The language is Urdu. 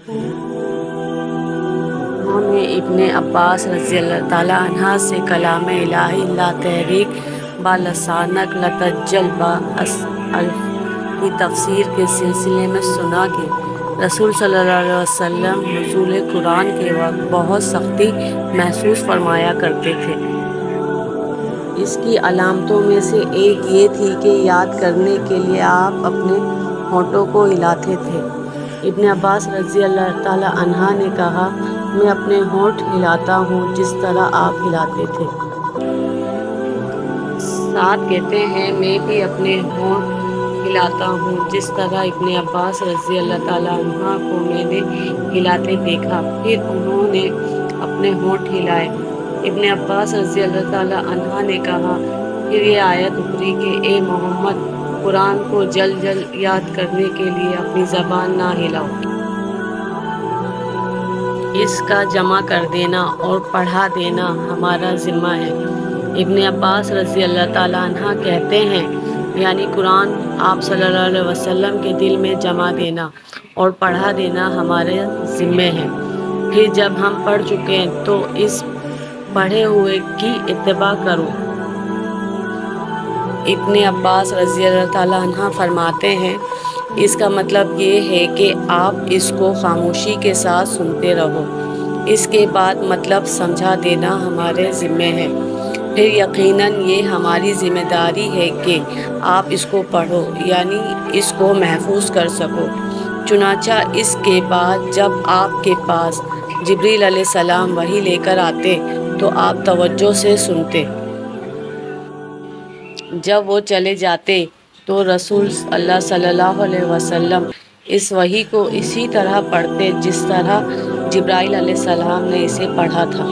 انہوں نے ابن عباس رضی اللہ تعالیٰ عنہ سے کلام الہی لا تحریک بالسانک لتجل بالاسئل کی تفسیر کے سلسلے میں سنا کہ رسول صلی اللہ علیہ وسلم نزول قرآن کے وقت بہت سختی محسوس فرمایا کرتے تھے۔ اس کی علامتوں میں سے ایک یہ تھی کہ یاد کرنے کے لیے آپ اپنے ہونٹوں کو ہلاتے تھے۔ ابن عباس رضی اللہ تعالیٰ عنہ نے کہا، میں اپنے ہونٹ ہلاتا ہوں جس طرح آپ ہلاتے تھے۔ سعد کہتے ہیں، میں بھی اپنے ہونٹ ہلاتا ہوں جس طرح ابن عباس رضی اللہ تعالیٰ عنہ کو میں نے ہلاتے دیکھا۔ پھر انہوں نے اپنے ہونٹ ہلائے۔ ابن عباس رضی اللہ تعالیٰ عنہ نے کہا، پھر یہ آیت اتری کہ اے محمد، قرآن کو جل جل یاد کرنے کے لیے اپنی زبان نہ ہلاؤ۔ اس کا جمع کر دینا اور پڑھا دینا ہمارا ذمہ ہے۔ ابن عباس رضی اللہ تعالیٰ عنہ کہتے ہیں، یعنی قرآن آپ صلی اللہ علیہ وسلم کے دل میں جما دینا اور پڑھا دینا ہمارے ذمے ہے۔ پھر جب ہم پڑھ چکے تو اس پڑھے ہوئے کی اتباع کرو۔ ابن عباس رضی اللہ تعالیٰ عنہ فرماتے ہیں، اس کا مطلب یہ ہے کہ آپ اس کو خاموشی کے ساتھ سنتے رہو۔ اس کے بعد مطلب سمجھا دینا ہمارے ذمے ہے۔ پھر یقیناً یہ ہماری ذمہ داری ہے کہ آپ اس کو پڑھو، یعنی اس کو محفوظ کر سکو۔ چنانچہ اس کے بعد جب آپ کے پاس جبریل علیہ السلام وحی لے کر آتے تو آپ توجہ سے سنتے۔ جب وہ چلے جاتے تو رسول اللہ صلی اللہ علیہ وسلم اس وحی کو اسی طرح پڑھتے جس طرح جبرائیل علیہ السلام نے اسے پڑھا تھا۔